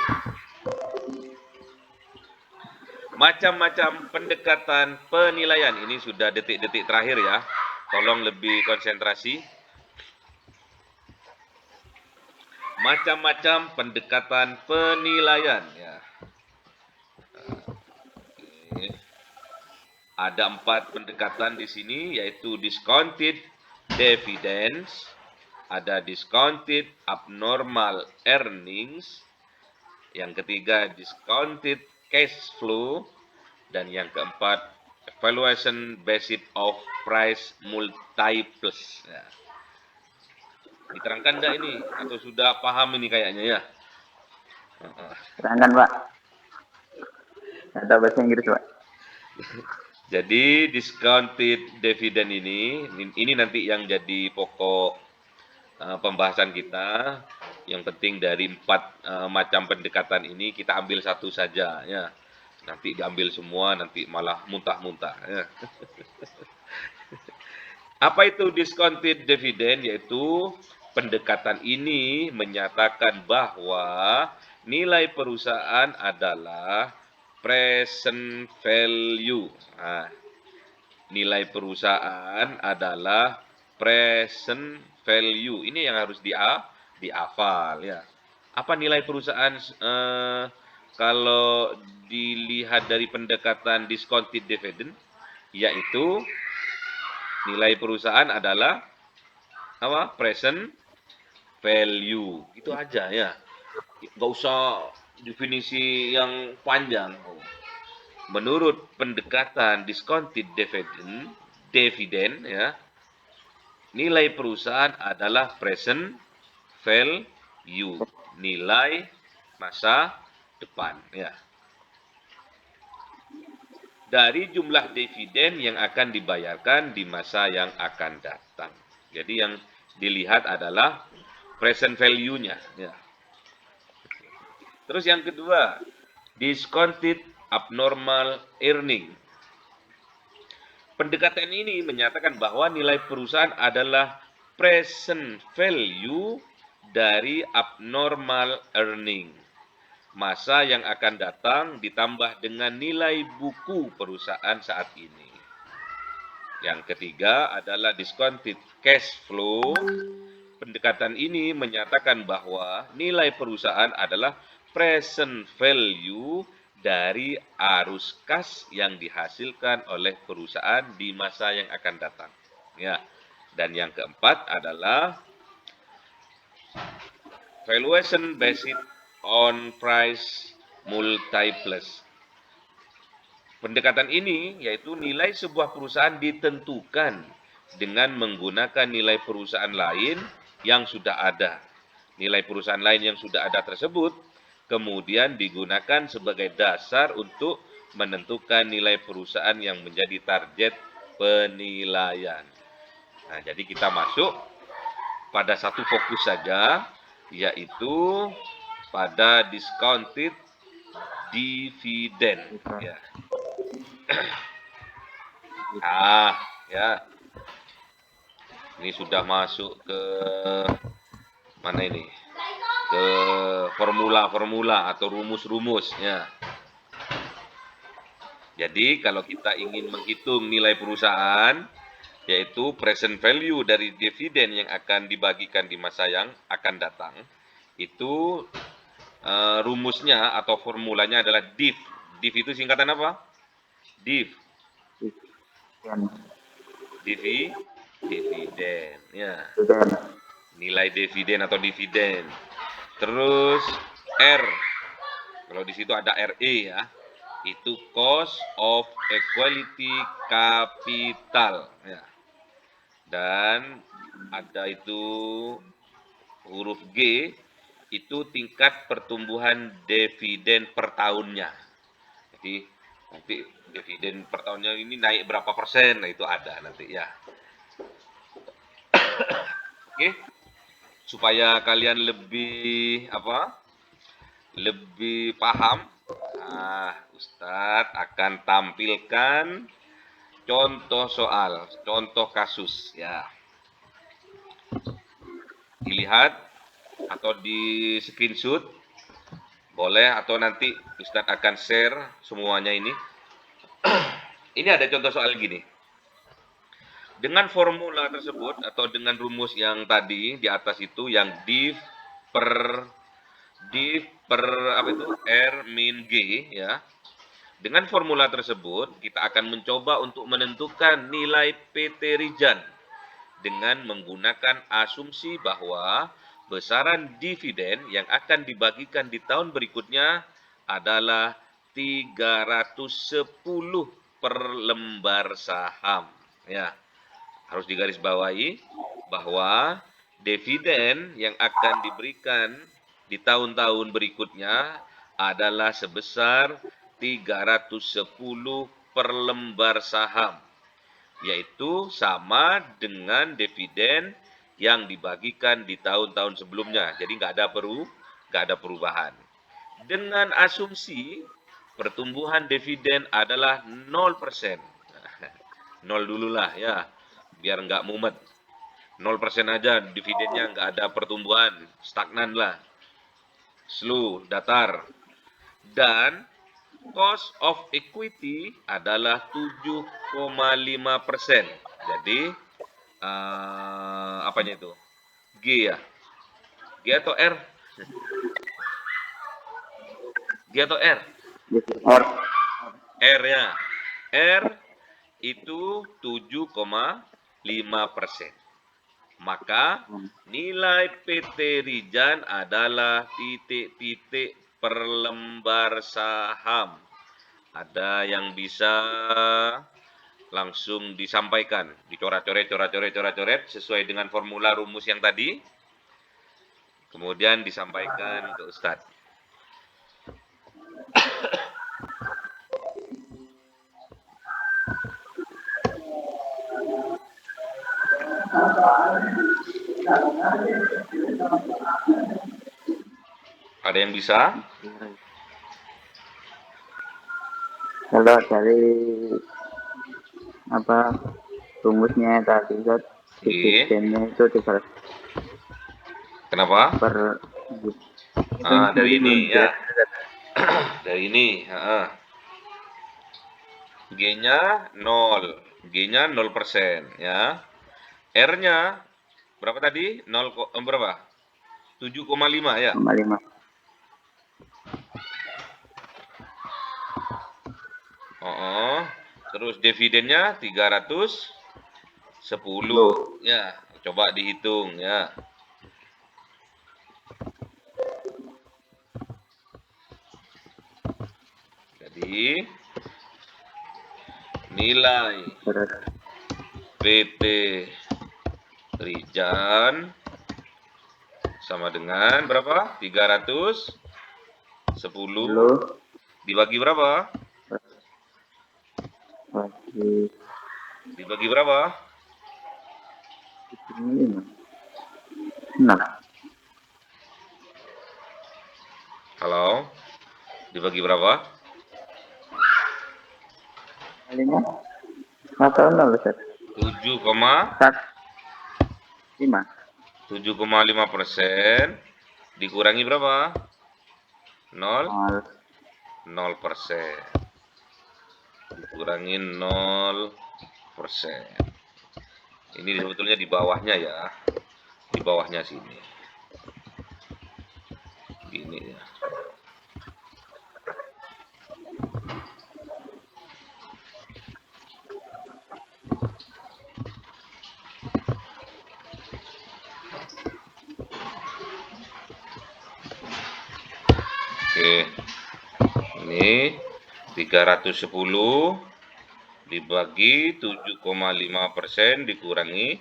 Macam-macam pendekatan penilaian, ini sudah detik-detik terakhir ya, tolong lebih konsentrasi. Macam-macam pendekatan penilaian ya. Ada 4 pendekatan di sini, yaitu discounted dividends, ada discounted abnormal earnings, yang ketiga discounted cash flow, dan yang keempat valuation based of price multiples. Ya. Diterangkan enggak ini? Atau sudah paham ini kayaknya ya? Terangkan, Pak. Nggak tahu bahasa Inggris, Pak. Jadi discounted dividend ini nanti yang jadi pokok pembahasan kita. Yang penting dari 4 macam pendekatan ini kita ambil satu saja ya. Nanti diambil semua nanti malah muntah-muntah ya. Apa itu discounted dividend? Yaitu pendekatan ini menyatakan bahwa nilai perusahaan adalah present value. Nah, nilai perusahaan adalah present value. Ini yang harus dihafal ya. Apa nilai perusahaan kalau dilihat dari pendekatan discounted dividend? Yaitu nilai perusahaan adalah apa? Present value. Itu aja ya. Nggak usah definisi yang panjang. Menurut pendekatan discounted dividend ya, nilai perusahaan adalah present value, nilai masa depan ya. Dari jumlah dividen yang akan dibayarkan di masa yang akan datang. Jadi yang dilihat adalah present value-nya ya. Terus yang kedua, discounted abnormal earning. Pendekatan ini menyatakan bahwa nilai perusahaan adalah present value dari abnormal earning. Masa yang akan datang ditambah dengan nilai buku perusahaan saat ini. Yang ketiga adalah discounted cash flow. Pendekatan ini menyatakan bahwa nilai perusahaan adalah present value dari arus kas yang dihasilkan oleh perusahaan di masa yang akan datang. Ya. Dan yang keempat adalah valuation based on price multiples. Pendekatan ini yaitu nilai sebuah perusahaan ditentukan dengan menggunakan nilai perusahaan lain yang sudah ada. Nilai perusahaan lain yang sudah ada tersebut kemudian digunakan sebagai dasar untuk menentukan nilai perusahaan yang menjadi target penilaian. Nah, jadi kita masuk pada satu fokus saja, yaitu pada discounted dividend. Ya. Ya. Ini sudah masuk ke mana ini? Ke formula-formula atau rumus-rumus. Ya. Jadi kalau kita ingin menghitung nilai perusahaan, yaitu present value dari dividen yang akan dibagikan di masa yang akan datang, itu rumusnya atau formulanya adalah DIV. DIV itu singkatan apa? DIV. Dividen. Ya. Nilai dividen atau dividen. Terus R. Kalau di situ ada RE ya. Itu cost of equity capital. Ya. Dan ada itu huruf G. Itu tingkat pertumbuhan dividen per tahunnya. Jadi nanti dividen per tahunnya ini naik berapa persen, nah itu ada nanti ya. Oke, supaya kalian lebih lebih paham, Ustadz akan tampilkan contoh soal, contoh kasus ya. Dilihat atau di screenshot boleh, atau nanti Ustadz akan share semuanya ini. Ini ada contoh soal gini. Dengan formula tersebut atau dengan rumus yang tadi di atas itu, yang div per apa itu R min G ya. Dengan formula tersebut kita akan mencoba untuk menentukan nilai PT Rijan dengan menggunakan asumsi bahwa besaran dividen yang akan dibagikan di tahun berikutnya adalah 310 per lembar saham. Ya, harus digarisbawahi bahwa dividen yang akan diberikan di tahun-tahun berikutnya adalah sebesar 310 per lembar saham, yaitu sama dengan dividen yang dibagikan di tahun-tahun sebelumnya. Jadi nggak ada perubahan. Dengan asumsi pertumbuhan dividen adalah 0%. 0 dulu lah ya, biar nggak mumet. 0% aja dividennya, nggak ada pertumbuhan, stagnan lah. Slow, datar. Dan cost of equity adalah 7,5%. Jadi apanya itu? G ya? G atau R? G atau R? R ya. R itu 7,5%. Maka nilai PT Rijan adalah titik-titik per lembar saham. Ada yang bisa langsung disampaikan, dicoret-coret sesuai dengan formula rumus yang tadi, kemudian disampaikan ke Ustadz. Ada yang bisa? Kalau dari apa rumusnya tadi kan Iya. dividennya itu 300 Kenapa? per Dari ini ya. Dari ini, G-nya 0. G-nya 0% ya. R-nya berapa tadi? Berapa? 7,5 ya. 5. Terus dividennya 310 ya. Coba dihitung ya. Jadi nilai PT Rijan sama dengan berapa? 310 dibagi berapa? Dibagi berapa? 5. Halo? Dibagi berapa? Kalinya atau 0 Ustaz? 7,5% dikurangi berapa? 0%. Dikurangi 0%. Ini sebetulnya di bawahnya ya. Di bawahnya sini. Gini ya. Oke. Ini 310 dibagi 7,5% dikurangi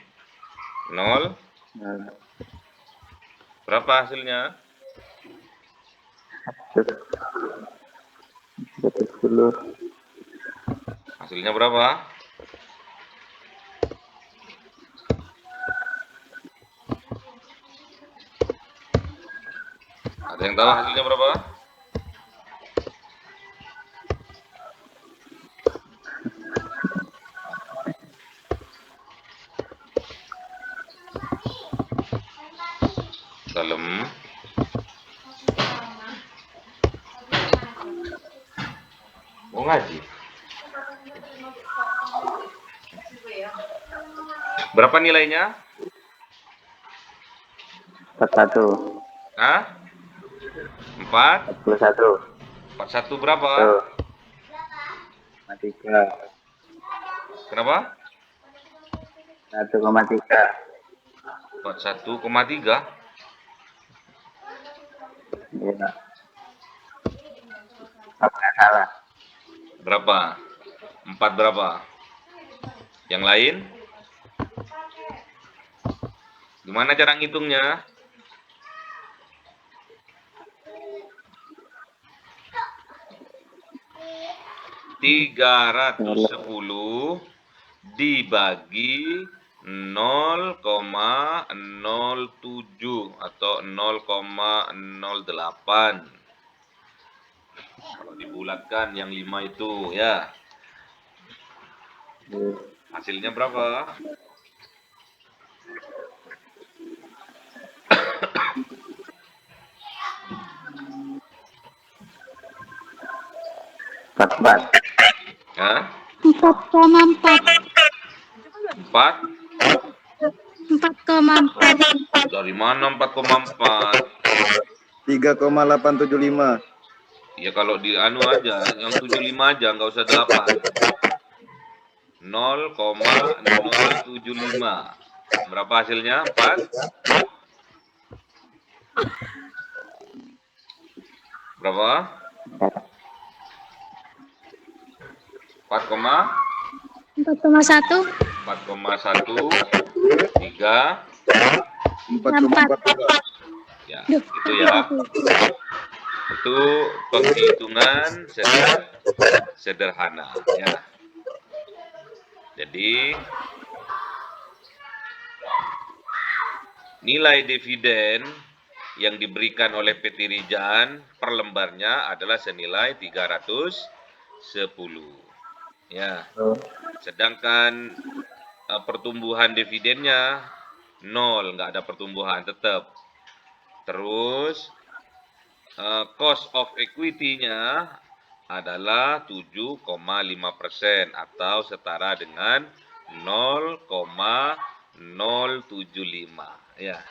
0. Berapa hasilnya? 110. Hasilnya berapa? Ada yang tahu hasilnya berapa? Dalam mau ngaji. Berapa nilainya? 41. 41. 41 berapa? 3. Kenapa? 1,3. 41,3. Iya. Apa salah? Berapa? 4 berapa? Yang lain? Gimana cara ngitungnya? (310) dibagi 0,07 atau 0,08. Kalau dibulatkan yang 5 itu ya. Hasilnya berapa? Empat. 4,4. 4,4. Dari mana 4,4? 3,875. Ya kalau di anu aja, yang 75 aja, nggak usah 8. 0,075. Berapa hasilnya? 4. Berapa? 4,1. 4,1 3 4,4. ya, itu ya. Itu penghitungan sederhana ya. Jadi nilai dividen yang diberikan oleh PT Rijan per lembarnya adalah senilai 310 Ya. Oh, Sedangkan pertumbuhan dividennya 0, nggak ada pertumbuhan tetap. Terus cost of equity-nya adalah 7,5% atau setara dengan 0,075. Ya.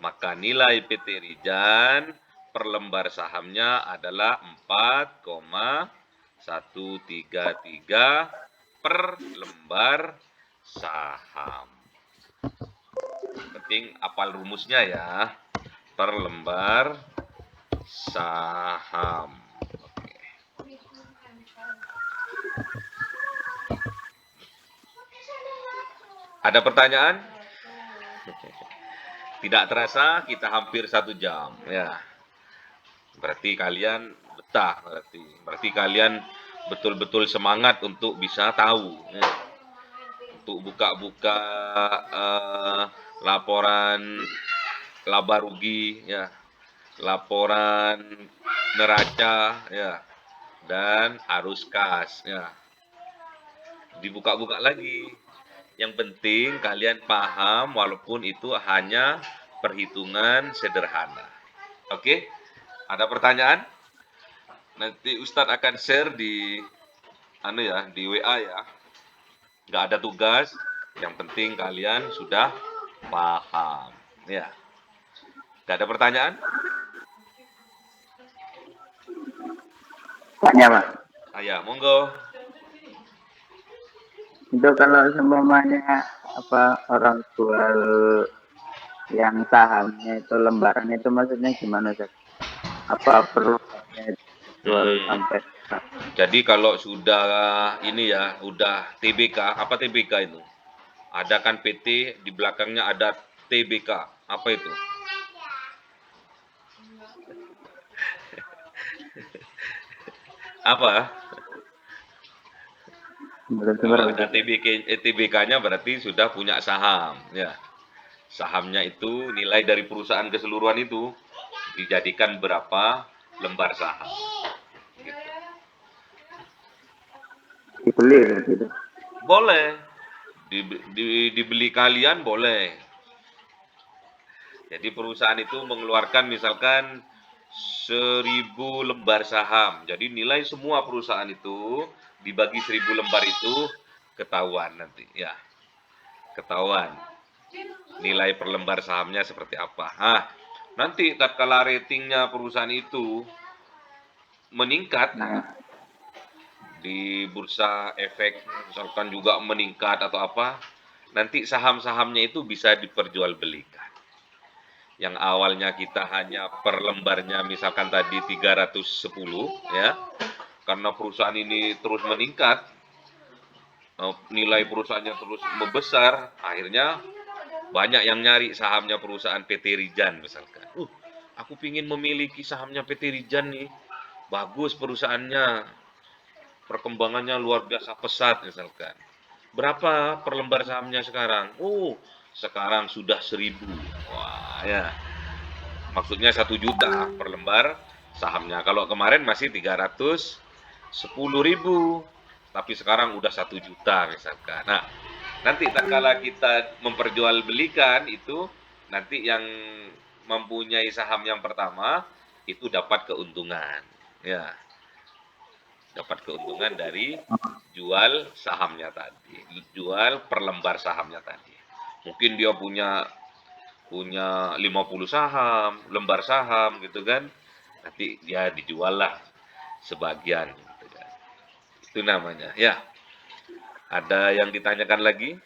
Maka nilai PT Rijan per lembar sahamnya adalah 4,133 per lembar saham. Penting apal rumusnya ya. Per lembar saham. Oke. Ada pertanyaan? Tidak terasa kita hampir 1 jam ya. Berarti kalian betah berarti kalian betul-betul semangat untuk bisa tahu ya. Untuk buka-buka laporan laba rugi ya, laporan neraca ya, dan arus kas ya. Dibuka-buka lagi. Yang penting kalian paham walaupun itu hanya perhitungan sederhana. Oke? Ada pertanyaan? Nanti Ustadz akan share di di WA ya. Nggak ada tugas, yang penting kalian sudah paham. Ya. Nggak ada pertanyaan? tanya Pak. Ya, monggo. Itu kalau seumpamanya orang jual yang sahamnya itu lembaran itu maksudnya gimana Ustaz? Apa perlu jual sampai Jadi kalau sudah udah TBK, apa TBK itu? Ada kan PT, di belakangnya ada TBK. Apa itu? Apa? Kalau ada TBK-nya berarti sudah punya saham, ya. Sahamnya itu nilai dari perusahaan keseluruhan itu dijadikan berapa lembar saham. Gitu. dibeli gitu? Boleh. Dibeli kalian boleh. Jadi perusahaan itu mengeluarkan misalkan 1.000 lembar saham. Jadi nilai semua perusahaan itu dibagi 1.000 lembar itu ketahuan nanti ya. Ketahuan nilai per lembar sahamnya seperti apa. Nanti tatkala ratingnya perusahaan itu meningkat di bursa efek misalkan juga meningkat atau apa, nanti saham-sahamnya itu bisa diperjualbelikan. Yang awalnya kita hanya per lembarnya misalkan tadi 310 ya. Karena perusahaan ini terus meningkat, nilai perusahaannya terus membesar, akhirnya banyak yang nyari sahamnya perusahaan PT Rijan misalkan. Aku pingin memiliki sahamnya PT Rijan nih. Bagus perusahaannya. Perkembangannya luar biasa pesat misalkan. Berapa per lembar sahamnya sekarang? Sekarang sudah 1.000. Wah, ya. Maksudnya 1 juta per lembar sahamnya. Kalau kemarin masih 310.000. Tapi sekarang udah 1 juta misalkan. Nah, nanti tatkala kita memperjualbelikan itu, nanti yang mempunyai saham yang pertama itu dapat keuntungan. Ya. Dapat keuntungan dari jual sahamnya tadi, jual per lembar sahamnya tadi. Mungkin dia punya 50 saham, lembar saham gitu kan. Nanti dia dijual lah sebagian gitu kan. Itu namanya. Ya. Ada yang ditanyakan lagi?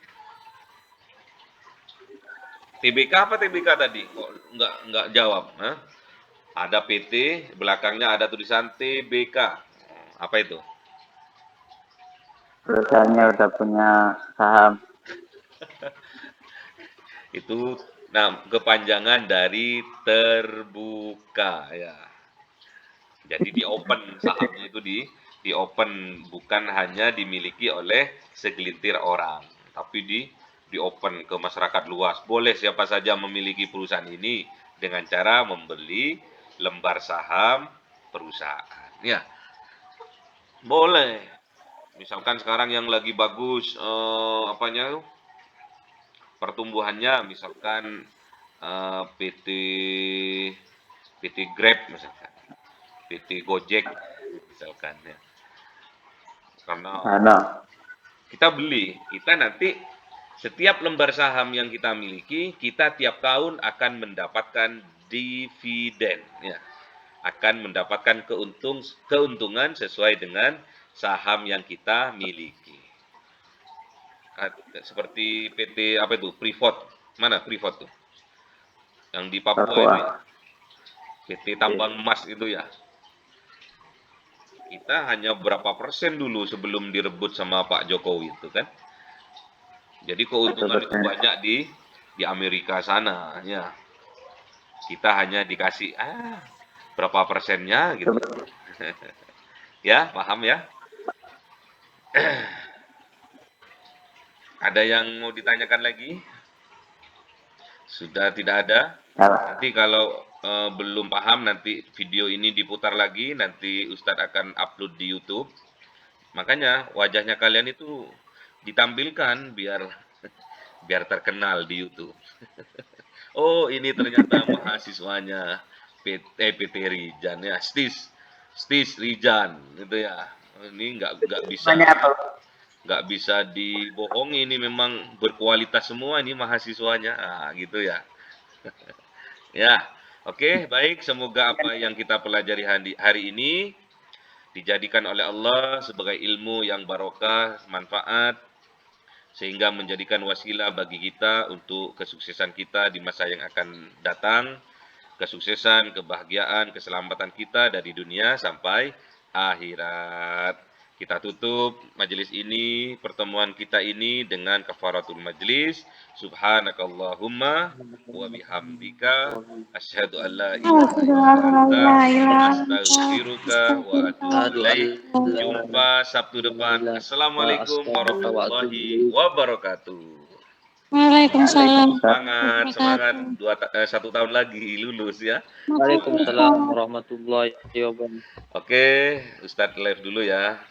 TBK apa TBK tadi? Kok nggak jawab? Ada PT, belakangnya ada tulisan TBK. Apa itu? Perusahaannya udah punya saham. Itu kepanjangan dari terbuka ya. Jadi di open sahamnya itu di open, bukan hanya dimiliki oleh segelintir orang, tapi di open ke masyarakat luas. Boleh siapa saja memiliki perusahaan ini dengan cara membeli lembar saham perusahaan. Ya. Boleh. Misalkan sekarang yang lagi bagus apanya tuh pertumbuhannya, misalkan PT PT Grab misalkan, PT Gojek misalkan ya. Karena Ano, kita beli, kita nanti setiap lembar saham yang kita miliki, kita tiap tahun akan mendapatkan dividen ya. Akan mendapatkan keuntungan sesuai dengan saham yang kita miliki. Seperti PT apa itu? Freeport. Mana Freeport tuh? Yang di Papua itu ya. Papua. PT Tambang Emas itu ya. Kita hanya berapa persen dulu sebelum direbut sama Pak Jokowi itu kan. Jadi keuntungan itu banyak di Amerika sana ya. Kita hanya dikasih berapa persennya gitu. Ya, paham ya? Ada yang mau ditanyakan lagi? Sudah tidak ada? Nanti kalau belum paham, nanti video ini diputar lagi, nanti Ustadz akan upload di YouTube. Makanya wajahnya kalian itu ditampilkan biar terkenal di YouTube. Oh, ini ternyata mahasiswanya PT Rijan ya, Stis Rijan itu ya. Ini nggak bisa dibohongi, ini memang berkualitas semua ini mahasiswanya. Gitu ya. Ya, oke, baik. Semoga apa yang kita pelajari hari ini dijadikan oleh Allah sebagai ilmu yang barokah, manfaat, sehingga menjadikan wasilah bagi kita untuk kesuksesan kita di masa yang akan datang, kesuksesan, kebahagiaan, keselamatan kita dari dunia sampai akhirat. Kita tutup majelis ini, pertemuan kita ini dengan kafaratul majelis. Subhanakallahumma wa bihamdika asyhadu an la ilaha illa anta astaghfiruka wa atubu ilaik. Jumpa Sabtu depan. Assalamualaikum warahmatullahi wabarakatuh. Waalaikumsalam. Semangat 1 tahun lagi lulus ya. Waalaikumsalam warahmatullahi wabarakatuh. Oke, Ustadz live dulu ya.